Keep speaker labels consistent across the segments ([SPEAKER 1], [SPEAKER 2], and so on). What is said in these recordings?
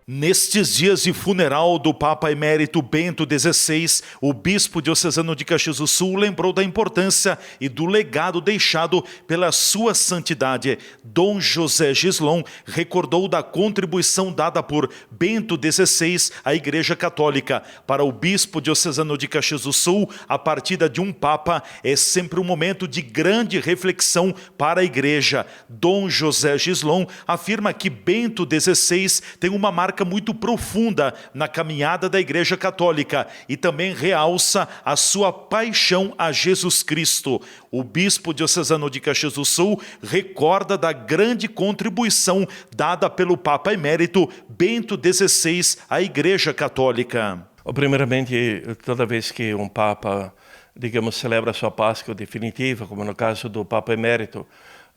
[SPEAKER 1] Nestes dias de funeral do Papa Emérito Bento XVI, o bispo diocesano de Caxias do Sul lembrou da importância e do legado deixado pela sua santidade. Dom José Gislon recordou da contribuição dada por Bento XVI à Igreja Católica. Para o bispo diocesano de Caxias do Sul, a partida de um Papa é sempre um momento de grande reflexão para a Igreja. Dom José Gislon afirma que Bento XVI tem uma marca muito profunda na caminhada da Igreja Católica e também realça a sua paixão a Jesus Cristo. O bispo diocesano de Caxias do Sul recorda da grande contribuição dada pelo Papa Emérito Bento XVI à Igreja Católica.
[SPEAKER 2] Primeiramente, toda vez que um Papa, digamos, celebra a sua Páscoa definitiva, como no caso do Papa Emérito,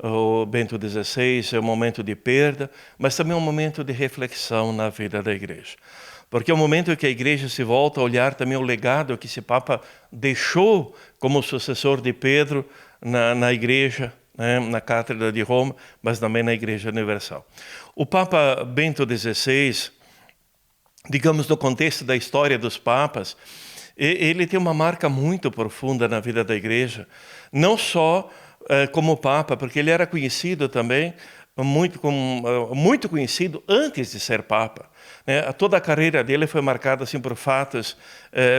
[SPEAKER 2] o Bento XVI, é um momento de perda, mas também um momento de reflexão na vida da Igreja. Porque é um momento em que a Igreja se volta a olhar também o legado que esse Papa deixou como sucessor de Pedro na Igreja, né, na Cátedra de Roma, mas também na Igreja Universal. O Papa Bento XVI, digamos, no contexto da história dos Papas, ele tem uma marca muito profunda na vida da Igreja, não só como Papa, porque ele era conhecido também, muito conhecido antes de ser Papa. Toda a carreira dele foi marcada assim, por fatos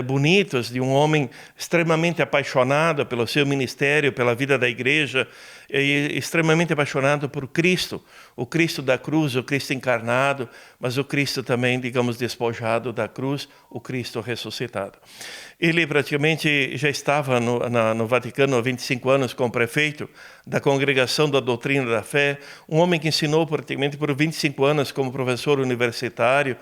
[SPEAKER 2] bonitos, de um homem extremamente apaixonado pelo seu ministério, pela vida da Igreja, e extremamente apaixonado por Cristo, o Cristo da cruz, o Cristo encarnado, mas o Cristo também, digamos, despojado da cruz, o Cristo ressuscitado. Ele praticamente já estava no Vaticano há 25 anos como prefeito da Congregação da Doutrina da Fé, um homem que ensinou praticamente por 25 anos como professor universitário,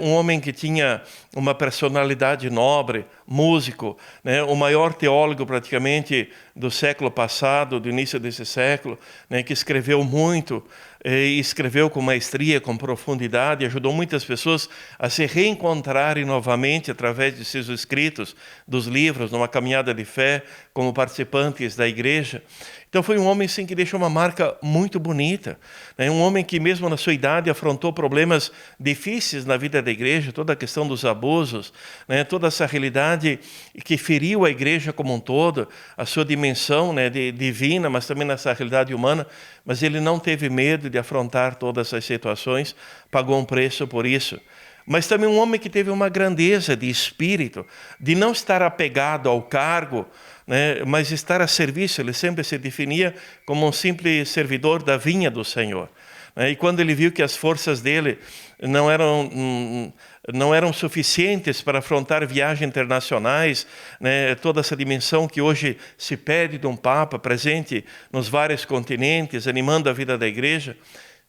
[SPEAKER 2] um homem que tinha uma personalidade nobre, músico, né, o maior teólogo praticamente do século passado, do início desse século, né, que escreveu muito, e escreveu com maestria, com profundidade, ajudou muitas pessoas a se reencontrarem novamente através de seus escritos, dos livros, numa caminhada de fé, como participantes da Igreja. Então foi um homem sim, que deixou uma marca muito bonita, né? Um homem que mesmo na sua idade afrontou problemas difíceis na vida da Igreja, toda a questão dos abusos, né? Toda essa realidade que feriu a Igreja como um todo, a sua dimensão, né, divina, mas também nessa realidade humana, mas ele não teve medo de afrontar todas essas situações, pagou um preço por isso. Mas também um homem que teve uma grandeza de espírito, de não estar apegado ao cargo, né, mas estar a serviço. Ele sempre se definia como um simples servidor da vinha do Senhor. E quando ele viu que as forças dele não eram suficientes para afrontar viagens internacionais, né, toda essa dimensão que hoje se pede de um Papa presente nos vários continentes, animando a vida da Igreja,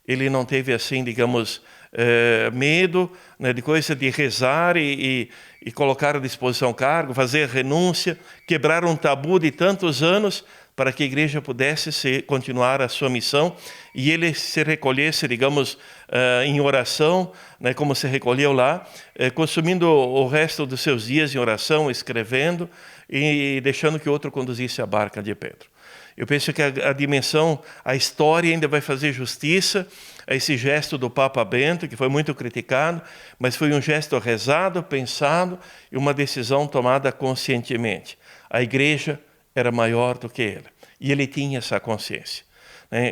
[SPEAKER 2] ele não teve assim, digamos, medo, né, de coisa de rezar e colocar à disposição cargo, fazer renúncia, quebrar um tabu de tantos anos para que a Igreja pudesse continuar a sua missão e ele se recolhesse, digamos, em oração, né, como se recolheu lá, consumindo o resto dos seus dias em oração, escrevendo e deixando que outro conduzisse a barca de Pedro. Eu penso que a dimensão, a história ainda vai fazer justiça a esse gesto do Papa Bento, que foi muito criticado, mas foi um gesto rezado, pensado e uma decisão tomada conscientemente. A Igreja era maior do que ele, e ele tinha essa consciência.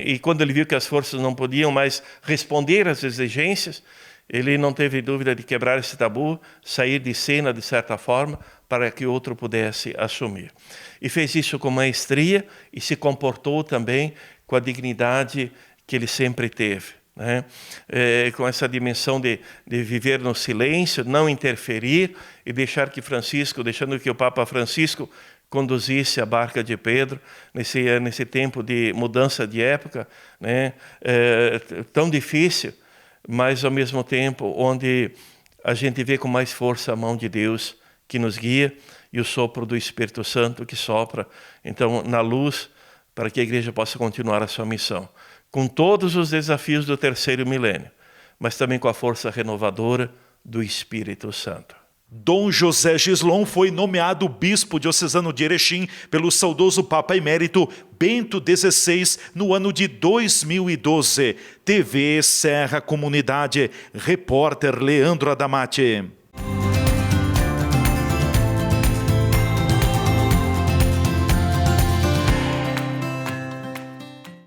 [SPEAKER 2] E quando ele viu que as forças não podiam mais responder às exigências, ele não teve dúvida de quebrar esse tabu, sair de cena de certa forma, para que outro pudesse assumir. E fez isso com maestria e se comportou também com a dignidade que ele sempre teve, né? Com essa dimensão de viver no silêncio, não interferir e deixando que o Papa Francisco conduzisse a barca de Pedro nesse tempo de mudança de época, né? Tão difícil, mas ao mesmo tempo onde a gente vê com mais força a mão de Deus que nos guia e o sopro do Espírito Santo que sopra, então, na luz, para que a Igreja possa continuar a sua missão, com todos os desafios do terceiro milênio, mas também com a força renovadora do Espírito Santo.
[SPEAKER 1] Dom José Gislon foi nomeado bispo diocesano de Erechim pelo saudoso Papa Emérito Bento XVI no ano de 2012. TV Serra Comunidade, repórter Leandro Adamati.